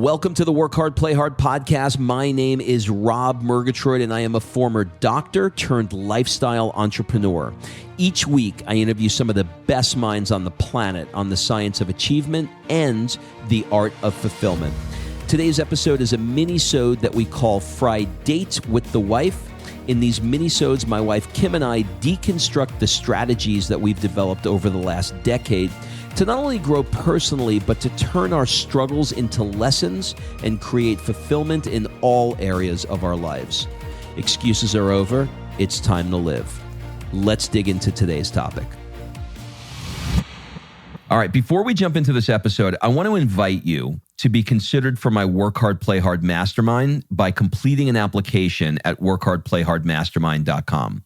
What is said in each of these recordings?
Welcome to the Work Hard, Play Hard podcast. My name is Rob Murgatroyd, and I am a former doctor turned lifestyle entrepreneur. Each week, I interview some of the best minds on the planet on the science of achievement and the art of fulfillment. Today's episode is a mini-sode that we call Fri-Date with the Wife. In these mini-sodes, my wife Kim and I deconstruct the strategies that we've developed over the last decade to not only grow personally, but to turn our struggles into lessons and create fulfillment in all areas of our lives. Excuses are over. It's time to live. Let's dig into today's topic. All right, before we jump into this episode, I want to invite you to be considered for my Work Hard, Play Hard Mastermind by completing an application at workhardplayhardmastermind.com.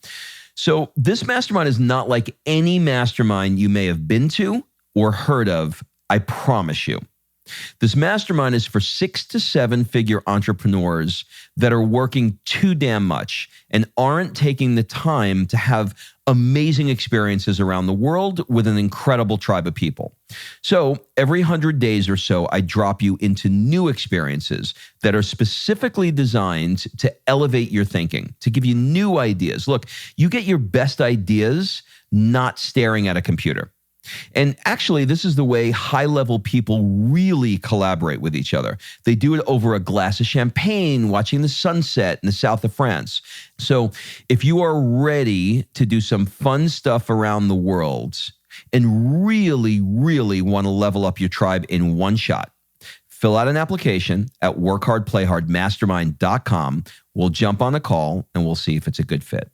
So this mastermind is not like any mastermind you may have been to or heard of, I promise you. This mastermind is for 6 to 7 figure entrepreneurs that are working too damn much and aren't taking the time to have amazing experiences around the world with an incredible tribe of people. So every 100 days or so, I drop you into new experiences that are specifically designed to elevate your thinking, to give you new ideas. Look, you get your best ideas not staring at a computer. And actually, this is the way high-level people really collaborate with each other. They do it over a glass of champagne, watching the sunset in the south of France. So if you are ready to do some fun stuff around the world and really, really want to level up your tribe in one shot, fill out an application at workhardplayhardmastermind.com. We'll jump on a call and we'll see if it's a good fit.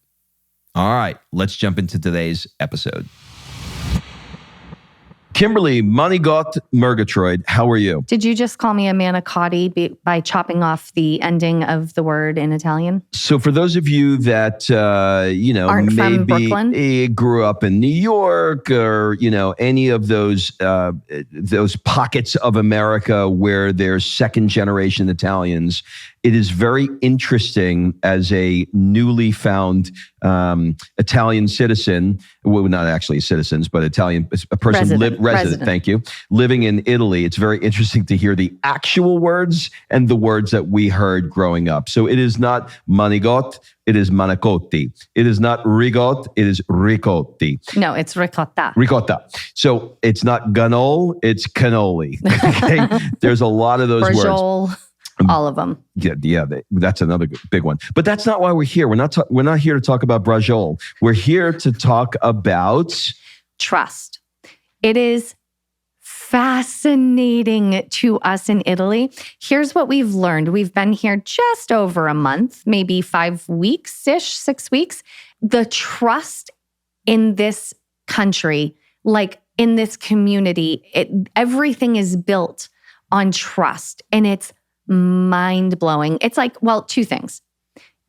All right, let's jump into today's episode. Kimberly Manigot Murgatroyd, how are you? Did you just call me a manicotti by chopping off the ending of the word in Italian? So for those of you that, aren't from Brooklyn? Grew up in New York or, any of those pockets of America where there's second generation Italians, it is very interesting as a newly found Italian citizen, well, not actually citizens, but Italian, a person, resident, thank you, living in Italy. It's very interesting to hear the actual words and the words that we heard growing up. So it is not manigot, it is manicotti. It is not rigot, it is ricotti. No, it's ricotta. Ricotta. So it's not ganole, it's cannoli. Okay? There's a lot of those words. All of them. Yeah, that's another big one. But that's not why we're here. We're not here to talk about brajol. We're here to talk about trust. It is fascinating to us in Italy. Here's what we've learned. We've been here just over a month, maybe 5 weeks-ish, 6 weeks. The trust in this country, like in this community, everything is built on trust, and it's mind-blowing. It's like, well, 2 things.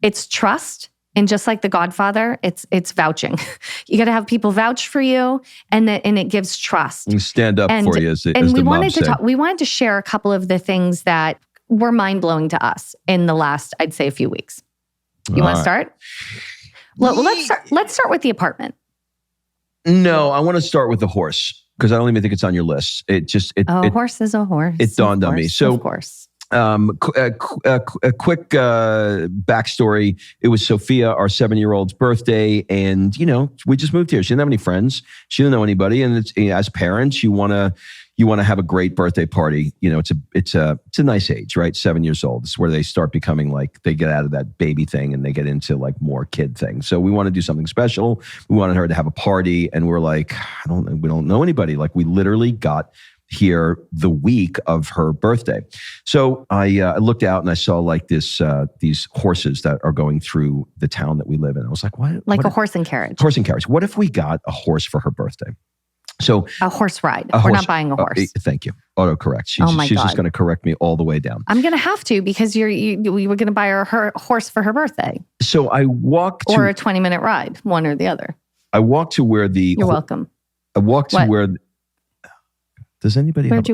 It's trust, and just like The Godfather, it's vouching. You got to have people vouch for you, and it gives trust. And stand up for you, as we wanted to we wanted to share a couple of the things that were mind-blowing to us in the last, I'd say, a few weeks. You want to start? Well, let's start with the apartment. No, I want to start with the horse because I don't even think it's on your list. Horse is a horse. It dawned on me. So, of course. A quick backstory. It was Sophia, our 7-year-old's birthday, and we just moved here. She didn't have any friends. She didn't know anybody, and as parents, you want to have a great birthday party. It's a nice age, right? 7 years old. It's where they start becoming like they get out of that baby thing and they get into like more kid things. So we want to do something special. We wanted her to have a party, and we're like, we don't know anybody. Like we literally got here the week of her birthday. So I looked out and I saw like these horses that are going through the town that we live in. I was like, what? Like a horse and carriage. Horse and carriage. What if we got a horse for her birthday? So a horse ride. We're not buying a horse. Thank you. Autocorrect. She's just going to correct me all the way down. I'm going to have to because we were going to buy her horse for her birthday. So I walked or a 20-minute ride, one or the other. I walked to where the... You're welcome. I walked to where... Does anybody have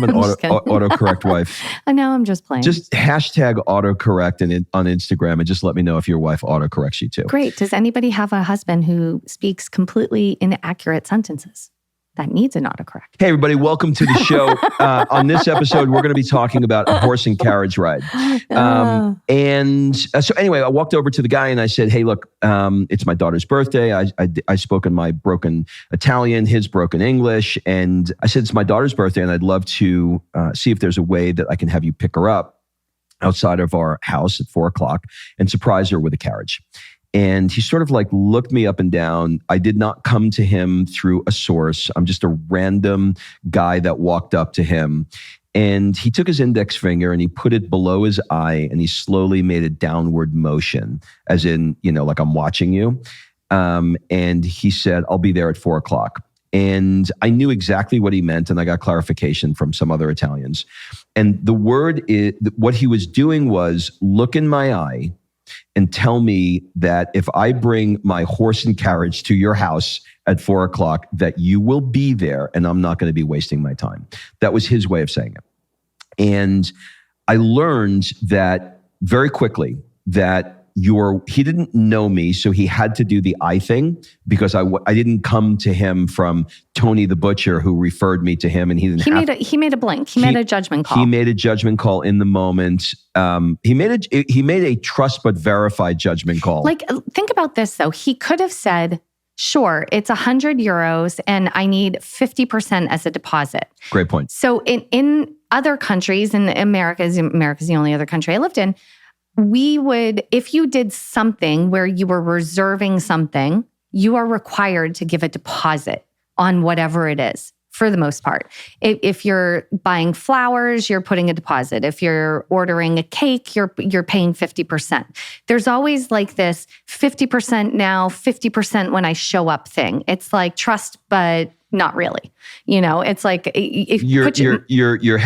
an autocorrect wife? I know, I'm just playing. Just hashtag autocorrect on Instagram and just let me know if your wife autocorrects you too. Great. Does anybody have a husband who speaks completely inaccurate sentences? that needs an autocorrect. Hey, everybody, welcome to the show. On this episode, we're going to be talking about a horse and carriage ride. So anyway, I walked over to the guy and I said, hey, look, it's my daughter's birthday. I spoke in my broken Italian, his broken English. And I said, it's my daughter's birthday and I'd love to see if there's a way that I can have you pick her up outside of our house at 4:00 and surprise her with a carriage. And he sort of like looked me up and down. I did not come to him through a source. I'm just a random guy that walked up to him. And he took his index finger and he put it below his eye and he slowly made a downward motion, as in, like I'm watching you. And he said, I'll be there at 4:00. And I knew exactly what he meant. And I got clarification from some other Italians. And the word is, what he was doing was look in my eye and tell me that if I bring my horse and carriage to your house at 4:00, that you will be there and I'm not going to be wasting my time. That was his way of saying it. And I learned that very quickly that he didn't know me, so he had to do the I thing because I didn't come to him from Tony the Butcher who referred me to him, and he didn't. He made a blink. He made a judgment call. He made a judgment call in the moment. He made a trust but verified judgment call. Like, think about this though. He could have said, sure, it's 100 euros and I need 50% as a deposit. Great point. So in other countries, in America's the only other country I lived in, we would, if you did something where you were reserving something, you are required to give a deposit on whatever it is, for the most part. If you're buying flowers, you're putting a deposit. If you're ordering a cake, you're paying 50%. There's always like this 50% now, 50% when I show up thing. It's like trust, but not really. It's like if you're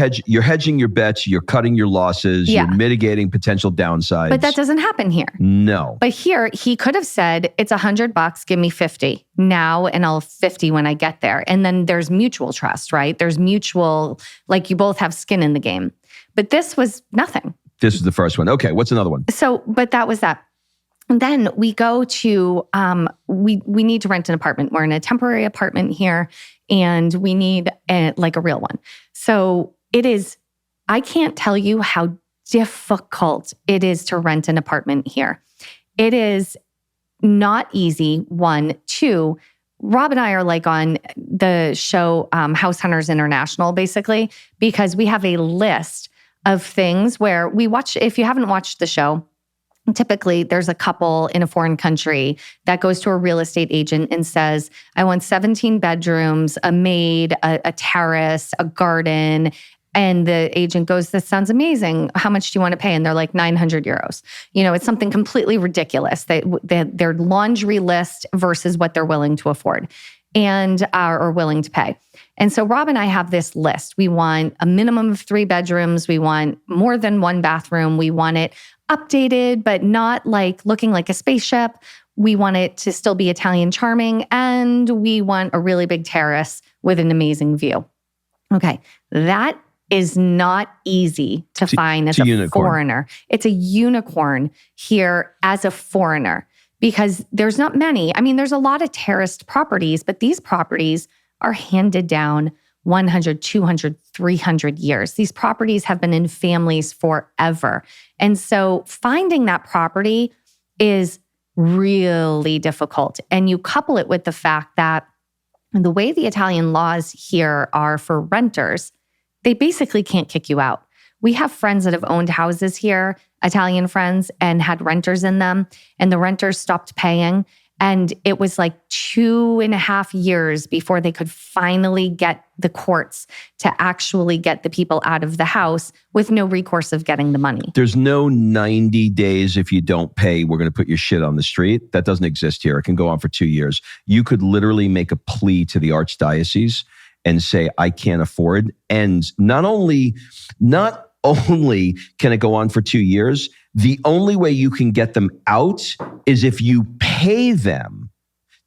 hedging your bets, you're cutting your losses, you're mitigating potential downsides. But that doesn't happen here. No. But here he could have said, it's $100, give me 50 now and I'll 50 when I get there. And then there's mutual trust, right? There's mutual, like you both have skin in the game. But this was nothing. This is the first one. Okay, what's another one? But that was that. And then we go to, we need to rent an apartment. We're in a temporary apartment here and we need a real one. So I can't tell you how difficult it is to rent an apartment here. It is not easy, one. Two, Rob and I are like on the show House Hunters International, basically, because we have a list of things where we watch, if you haven't watched the show, typically, there's a couple in a foreign country that goes to a real estate agent and says, I want 17 bedrooms, a maid, a terrace, a garden. And the agent goes, this sounds amazing. How much do you want to pay? And they're like 900 euros. It's something completely ridiculous. Their laundry list versus what they're willing to afford and are willing to pay. And so Rob and I have this list. We want a minimum of 3 bedrooms. We want more than 1 bathroom. We want it updated, but not like looking like a spaceship. We want it to still be Italian charming. And we want a really big terrace with an amazing view. Okay, that is not easy to find as a foreigner. It's a unicorn here as a foreigner because there's not many. I mean, there's a lot of terraced properties, but these properties are handed down 100, 200, 300 years. These properties have been in families forever. And so finding that property is really difficult. And you couple it with the fact that the way the Italian laws here are for renters, they basically can't kick you out. We have friends that have owned houses here, Italian friends, and had renters in them, and the renters stopped paying. And it was like 2.5 years before they could finally get the courts to actually get the people out of the house with no recourse of getting the money. There's no 90 days if you don't pay, we're going to put your shit on the street. That doesn't exist here. It can go on for 2 years. You could literally make a plea to the archdiocese and say, I can't afford. And not only can it go on for 2 years, the only way you can get them out is if you pay them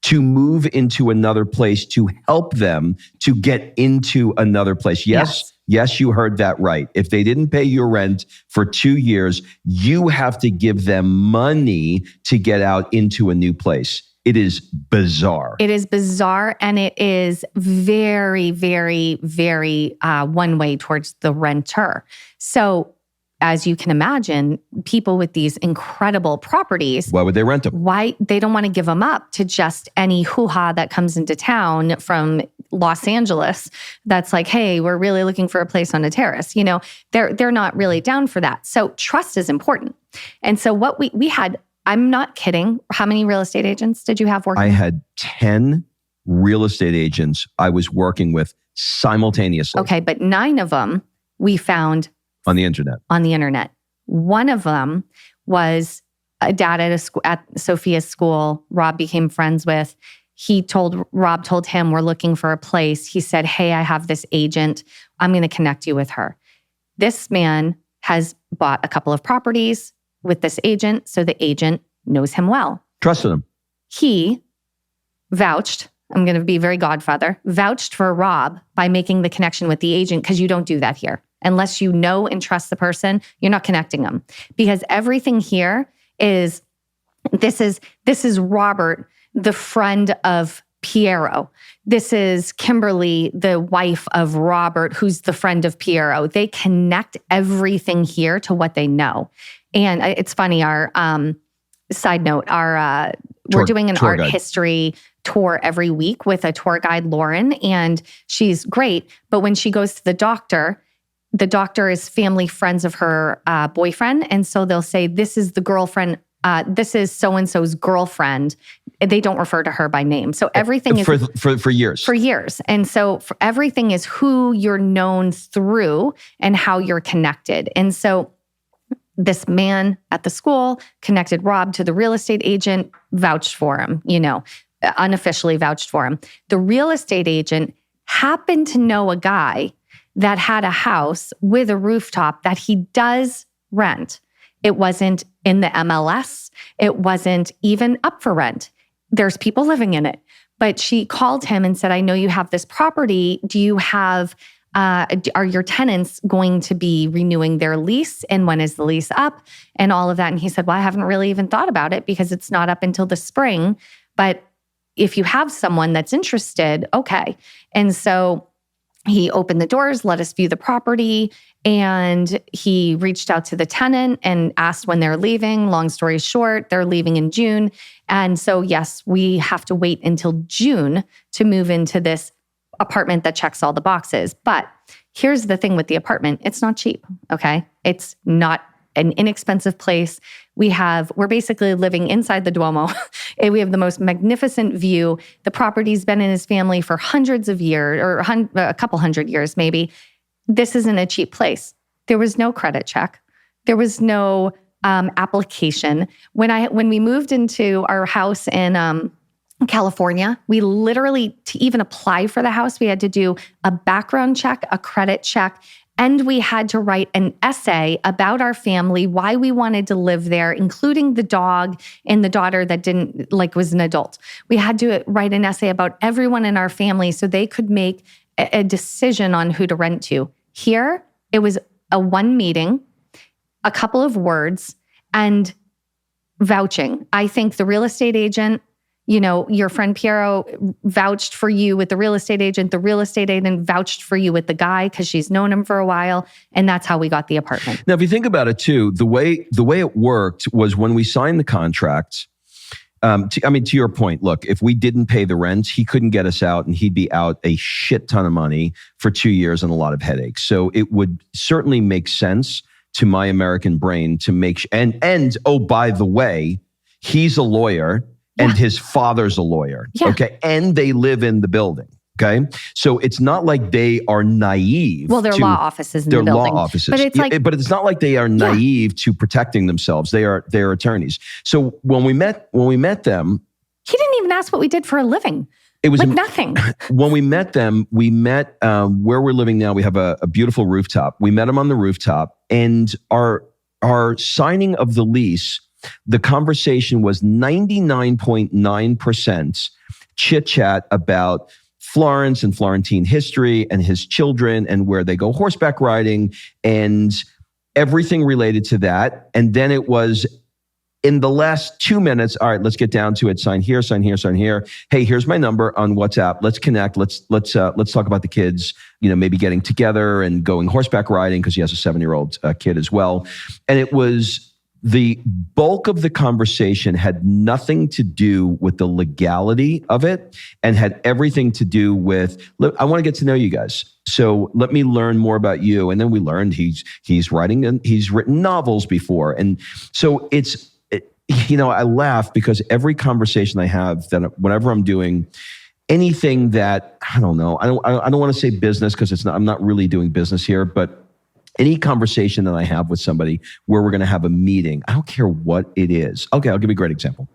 to move into another place, to help them to get into another place. Yes, you heard that right. If they didn't pay your rent for 2 years, you have to give them money to get out into a new place. It is bizarre. It is bizarre, and it is very, very, very one way towards the renter. So as you can imagine, people with these incredible properties, why would they rent them? Why they don't want to give them up to just any hoo-ha that comes into town from Los Angeles that's like, hey, we're really looking for a place on a terrace. You know, they're not really down for that. So trust is important. And so what we had, I'm not kidding. How many real estate agents did you have working? I had 10 real estate agents I was working with simultaneously. Okay, but 9 of them we found on the internet. One of them was a dad at Sophia's school. Rob became friends with. Rob told him, we're looking for a place. He said, hey, I have this agent. I'm going to connect you with her. This man has bought a couple of properties with this agent, so the agent knows him well. Trusted him. He vouched, I'm going to be very godfather, vouched for Rob by making the connection with the agent, because you don't do that here. Unless you know and trust the person, you're not connecting them. Because everything here is, this is Robert, the friend of Piero. This is Kimberly, the wife of Robert, who's the friend of Piero. They connect everything here to what they know. And it's funny, our side note, we're doing an art history tour every week with a tour guide, Lauren, and she's great. But when she goes to the doctor is family friends of her boyfriend. And so they'll say, this is the girlfriend, this is so-and-so's girlfriend. They don't refer to her by name. So everything is for years. For years. And so everything is who you're known through and how you're connected. And so this man at the school connected Rob to the real estate agent, vouched for him, unofficially vouched for him. The real estate agent happened to know a guy that had a house with a rooftop that he does rent. It wasn't in the MLS. It wasn't even up for rent. There's people living in it. But she called him and said, I know you have this property. Do you have, are your tenants going to be renewing their lease? And when is the lease up? And all of that. And he said, well, I haven't really even thought about it because it's not up until the spring. But if you have someone that's interested, okay. And so he opened the doors, let us view the property, and he reached out to the tenant and asked when they're leaving. Long story short, they're leaving in June. And so, yes, we have to wait until June to move into this apartment that checks all the boxes. But here's the thing with the apartment. It's not cheap, okay? It's not an inexpensive place. We're basically living inside the Duomo. We have the most magnificent view. The property's been in his family for hundreds of years, or a couple hundred years maybe. This isn't a cheap place. There was no credit check. There was no application. When we moved into our house in California, we literally, to even apply for the house, we had to do a background check, a credit check, and we had to write an essay about our family, why we wanted to live there, including the dog and the daughter that was an adult. We had to write an essay about everyone in our family so they could make a decision on who to rent to. Here, it was a one meeting, a couple of words, and vouching. I think the real estate agent, your friend Piero vouched for you with the real estate agent vouched for you with the guy because she's known him for a while. And that's how we got the apartment. Now, if you think about it too, the way it worked was when we signed the contract, to your point, look, if we didn't pay the rent, he couldn't get us out and he'd be out a shit ton of money for 2 years and a lot of headaches. So it would certainly make sense to my American brain to make, and oh, by the way, he's a lawyer. And his father's a lawyer, okay? And they live in the building, okay? So it's not like they are naive. Well, their law offices in the building. They're law offices. But it's but it's not like they are naive to protecting themselves. They're attorneys. So when we met them, he didn't even ask what we did for a living. It was nothing. When we met them, where we're living now. We have a beautiful rooftop. We met them on the rooftop, and our signing of the lease, the conversation was 99.9% chit-chat about Florence and Florentine history and his children and where they go horseback riding and everything related to that. And then it was in the last 2 minutes, all right, let's get down to it. Sign here, sign here, sign here. Hey, here's my number on WhatsApp. Let's connect. Let's talk about the kids, maybe getting together and going horseback riding, because he has a 7-year-old kid as well. And it was the bulk of the conversation had nothing to do with the legality of it and had everything to do with, I want to get to know you guys. So let me learn more about you. And then we learned he's writing and he's written novels before. And so I laugh because every conversation I have, that whenever I'm doing anything that, I don't know, I don't want to say business, because I'm not really doing business here, but any conversation that I have with somebody where we're going to have a meeting, I don't care what it is. Okay, I'll give you a great example.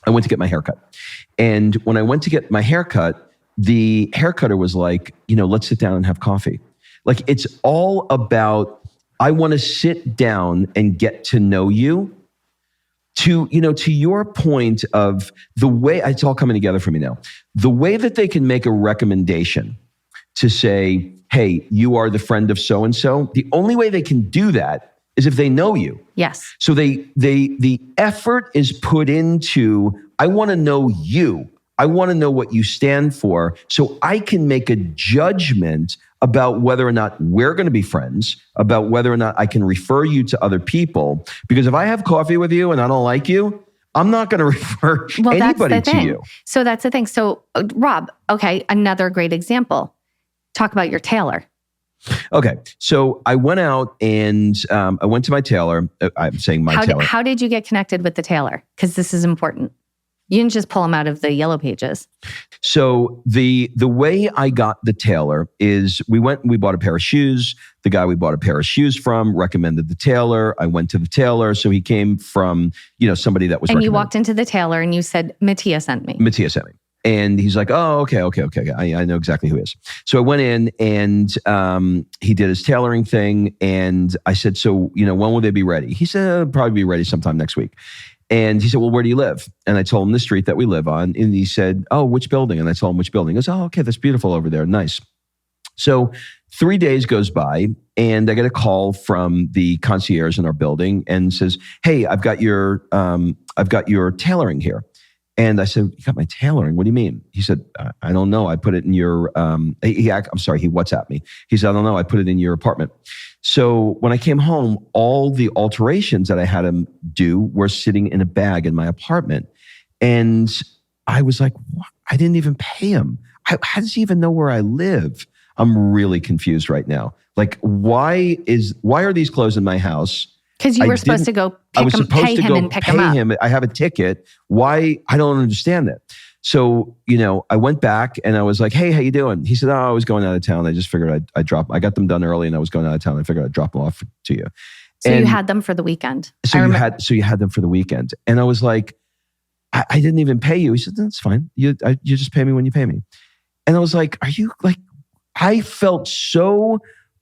I went to get my haircut. And when I went to get my haircut, the haircutter was like, let's sit down and have coffee. Like, it's all about, I want to sit down and get to know you. To your point of the way, it's all coming together for me now. The way that they can make a recommendation to say, hey, you are the friend of so-and-so. The only way they can do that is if they know you. Yes. So the effort is put into, I want to know you. I want to know what you stand for, so I can make a judgment about whether or not we're going to be friends, about whether or not I can refer you to other people. Because if I have coffee with you and I don't like you, I'm not going to refer anybody to you. So that's the thing. So Rob, okay, another great example. Talk about your tailor. Okay. So I went out and I went to my tailor. I'm saying my tailor. How did you get connected with the tailor? Because this is important. You didn't just pull him out of the yellow pages. So the way I got the tailor is we bought a pair of shoes. The guy we bought a pair of shoes from recommended the tailor. I went to the tailor. So he came from, somebody that was recommended. And you walked into the tailor and you said, Mattia sent me. Mattia sent me. And he's like, oh, okay. I know exactly who he is. So I went in and he did his tailoring thing. And I said, so, when will they be ready? He said, it'll probably be ready sometime next week. And he said, well, where do you live? And I told him the street that we live on. And he said, oh, which building? And I told him which building. He goes, oh, okay, that's beautiful over there. Nice. So 3 days goes by and I get a call from the concierge in our building and says, hey, I've got your tailoring here. And I said, you got my tailoring? What do you mean? He said, I don't know. I put it in your, he WhatsApped me. He said, I don't know. I put it in your apartment. So when I came home, all the alterations that I had him do were sitting in a bag in my apartment. And I was like, what? I didn't even pay him. How does he even know where I live? I'm really confused right now. Like, why are these clothes in my house? Because you were supposed to go pay him and pick him up. I have a ticket. Why? I don't understand that. So, I went back and I was like, hey, how you doing? He said, oh, I was going out of town. I just figured I got them done early and I was going out of town. I figured I'd drop them off to you. So you had them for the weekend. So you had them for the weekend. And I was like, I didn't even pay you. He said, that's fine. You just pay me when you pay me. And I was like, are you like, I felt so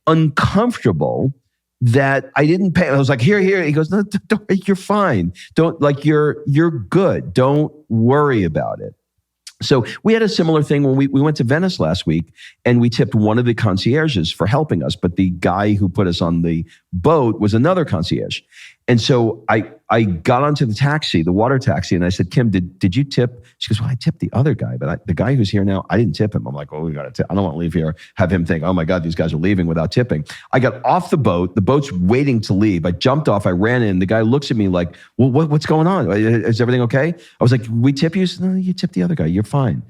uncomfortable that I didn't pay. I was like, here. He goes, no, don't, you're fine. Don't, like, you're good. Don't worry about it. So we had a similar thing when we went to Venice last week and we tipped one of the concierges for helping us. But the guy who put us on the boat was another concierge. And so I got onto the water taxi, and I said, Kim, did you tip? She goes, well, I tipped the other guy, but the guy who's here now, I didn't tip him. I'm like, oh, we got to tip. I don't want to leave here, have him think, oh my God, these guys are leaving without tipping. I got off the boat. The boat's waiting to leave. I jumped off. I ran in. The guy looks at me like, well, what's going on? Is everything okay? I was like, we tip you? He said, no, you tipped the other guy. You're fine.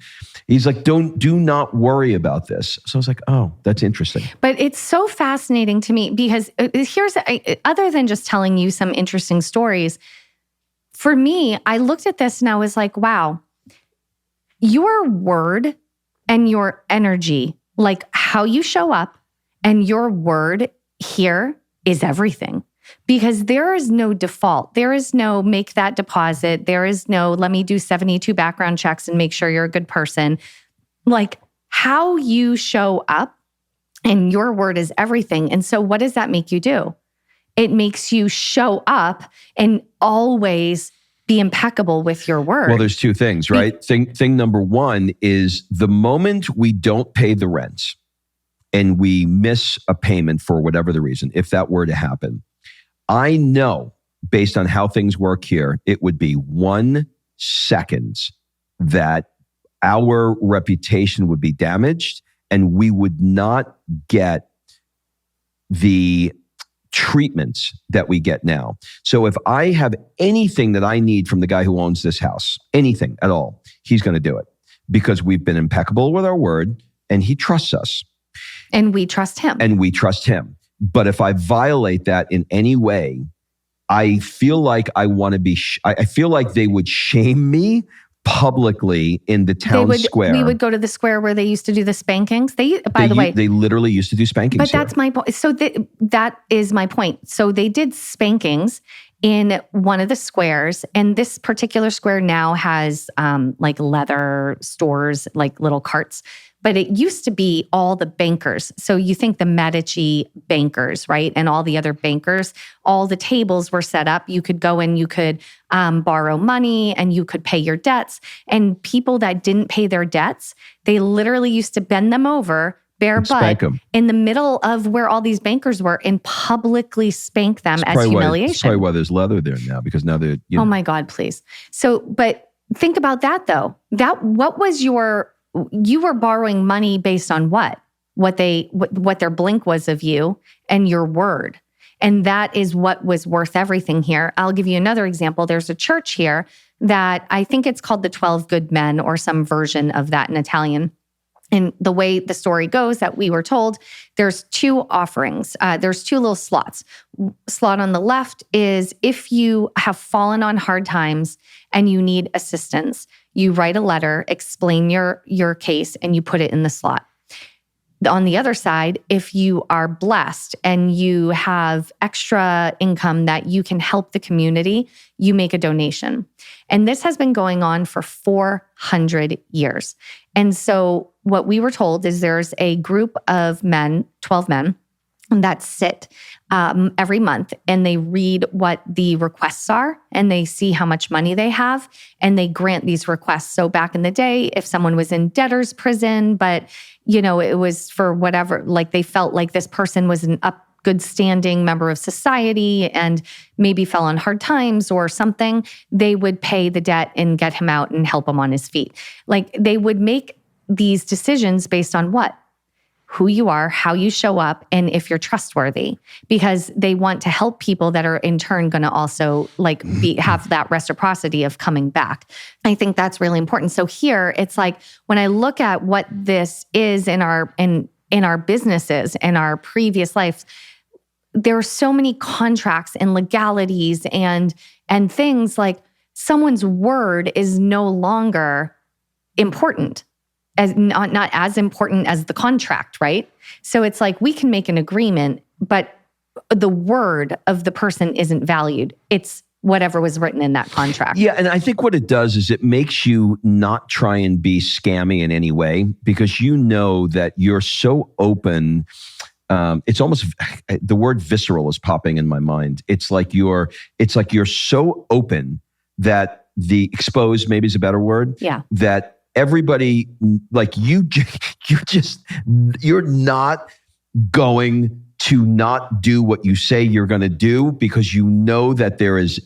He's like, do not worry about this. So I was like, oh, that's interesting. But it's so fascinating to me because other than just telling you some interesting stories, for me, I looked at this and I was like, wow, your word and your energy, like how you show up and your word here is everything. Because there is no default. There is no make that deposit. There is no let me do 72 background checks and make sure you're a good person. Like how you show up and your word is everything. And so what does that make you do? It makes you show up and always be impeccable with your word. Well, there's two things, right? Thing number one is the moment we don't pay the rent and we miss a payment for whatever the reason, if that were to happen, I know based on how things work here, it would be 1 second that our reputation would be damaged and we would not get the treatments that we get now. So if I have anything that I need from the guy who owns this house, anything at all, he's going to do it because we've been impeccable with our word and he trusts us. And we trust him. But if I violate that in any way, I feel like I want to be, I feel like they would shame me publicly in the town square. We would go to the square where they used to do the spankings. By the way, they literally used to do spankings. But that's my point. So that is my point. So they did spankings in one of the squares, and this particular square now has like leather stores, like little carts. But it used to be all the bankers. So you think the Medici bankers, right? And all the other bankers, all the tables were set up. You could go in, you could borrow money and you could pay your debts. And people that didn't pay their debts, they literally used to bend them over, bare butt, in the middle of where all these bankers were and publicly spank them as humiliation. That's probably why there's leather there now, because now they're, Oh my God, please. So, but think about that though. What was you were borrowing money based on what their blink was of you and your word. And that is what was worth everything here. I'll give you another example. There's a church here that I think it's called the 12 Good Men or some version of that in Italian. And the way the story goes that we were told, there's 2 offerings. There's 2 little slots. Slot on the left is if you have fallen on hard times and you need assistance, you write a letter, explain your case, and you put it in the slot. On the other side, if you are blessed and you have extra income that you can help the community, you make a donation. And this has been going on for 400 years. And so what we were told is there's a group of men, 12 men, that sit every month and they read what the requests are and they see how much money they have and they grant these requests. So back in the day, if someone was in debtor's prison, but it was for whatever, like they felt like this person was an good standing member of society and maybe fell on hard times or something, they would pay the debt and get him out and help him on his feet. Like they would make these decisions based on what? Who you are, how you show up, and if you're trustworthy, because they want to help people that are in turn going to also have that reciprocity of coming back. I think that's really important. So here, it's like when I look at what this is in our businesses, in our previous lives, there are so many contracts and legalities and things like someone's word is no longer important. As not as important as the contract, right? So it's like we can make an agreement, but the word of the person isn't valued. It's whatever was written in that contract. Yeah, and I think what it does is it makes you not try and be scammy in any way because you know that you're so open. It's almost the word visceral is popping in my mind. It's like you're so open that the exposed maybe is a better word. Yeah. That everybody, like you're not going to not do what you say you're going to do because you know that there's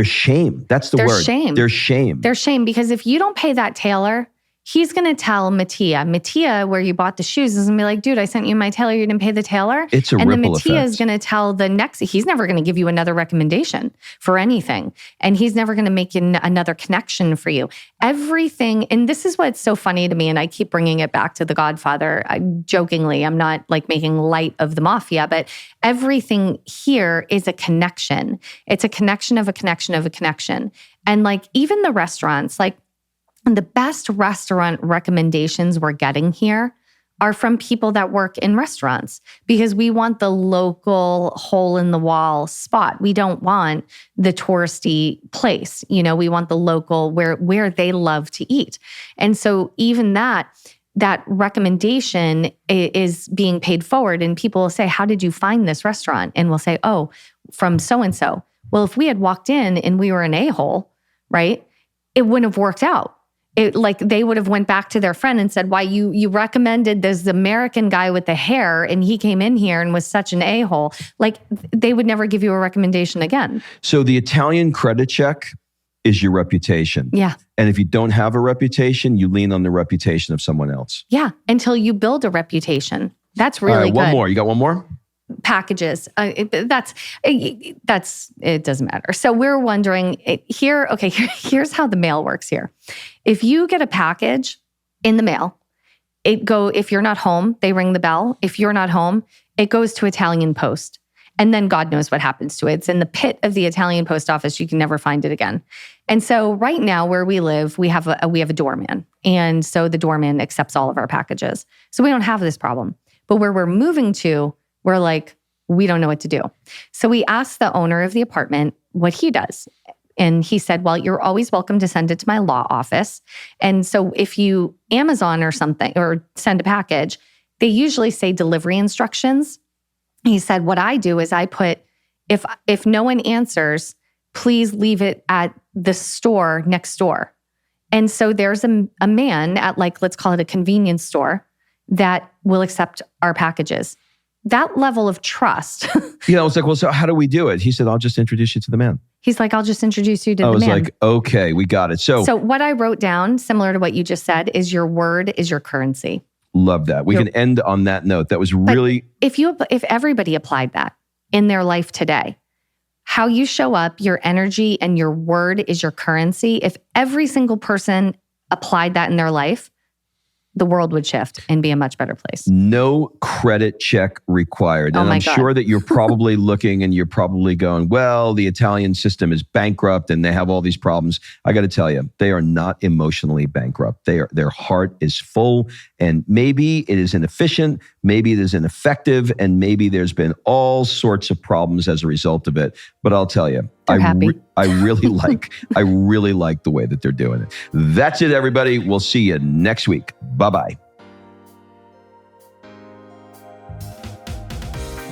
shame. That's the word. There's shame. There's shame because if you don't pay that tailor, he's going to tell Mattia, where you bought the shoes, is going to be like, dude, I sent you my tailor. You didn't pay the tailor. It's a ripple effect. And then Mattia is going to tell the next, he's never going to give you another recommendation for anything. And he's never going to make another connection for you. Everything, and this is what's so funny to me, and I keep bringing it back to The Godfather, jokingly. I'm not like making light of the mafia, but everything here is a connection. It's a connection of a connection of a connection. And like even the restaurants, like, and the best restaurant recommendations we're getting here are from people that work in restaurants because we want the local hole-in-the-wall spot. We don't want the touristy place. We want the local where they love to eat. And so even that recommendation is being paid forward and people will say, how did you find this restaurant? And we'll say, oh, from so-and-so. Well, if we had walked in and we were an a-hole, right, it wouldn't have worked out. like they would have went back to their friend and said, why you recommended this American guy with the hair and he came in here and was such an a-hole. Like they would never give you a recommendation again. So the Italian credit check is your reputation. Yeah. And if you don't have a reputation, you lean on the reputation of someone else. Yeah. Until you build a reputation. That's really All right, good. one more. You got one more? Packages. It doesn't matter. So we're wondering here's how the mail works here. If you get a package in the mail, if you're not home, they ring the bell. If you're not home, it goes to Italian Post. And then God knows what happens to it. It's in the pit of the Italian post office. You can never find it again. And so right now where we live, we have a doorman. And so the doorman accepts all of our packages. So we don't have this problem. But where we're moving to, we're like, we don't know what to do. So we asked the owner of the apartment what he does. And he said, well, you're always welcome to send it to my law office. And so if you Amazon or something or send a package, they usually say delivery instructions. He said, what I do is I put, if no one answers, please leave it at the store next door. And so there's a man at let's call it a convenience store that will accept our packages. That level of trust. Yeah, I was like, well, so how do we do it? He said, I'll just introduce you to the man. He's like, I'll just introduce you to the man. I was like, okay, we got it. So what I wrote down, similar to what you just said, is your word is your currency. Love that. We can end on that note. That was really... If everybody applied that in their life today, how you show up, your energy and your word is your currency. If every single person applied that in their life, the world would shift and be a much better place. No credit check required. And I'm sure that you're probably looking and you're probably going, well, the Italian system is bankrupt and they have all these problems. I got to tell you, they are not emotionally bankrupt. Their heart is full, and maybe it is inefficient, maybe it is ineffective, and maybe there's been all sorts of problems as a result of it. But I'll tell you, I really like the way that they're doing it. That's it, everybody. We'll see you next week. Bye-bye.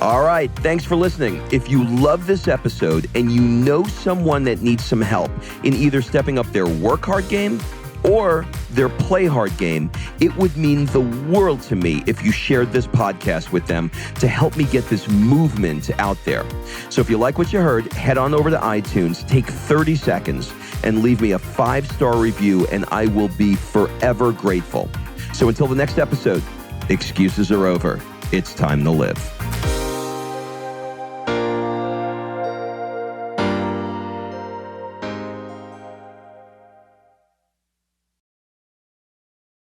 All right. Thanks for listening. If you love this episode and you know someone that needs some help in either stepping up their work hard game or their play hard game, it would mean the world to me if you shared this podcast with them to help me get this movement out there. So if you like what you heard, head on over to iTunes, take 30 seconds and leave me a 5-star review, and I will be forever grateful. So until the next episode, excuses are over. It's time to live.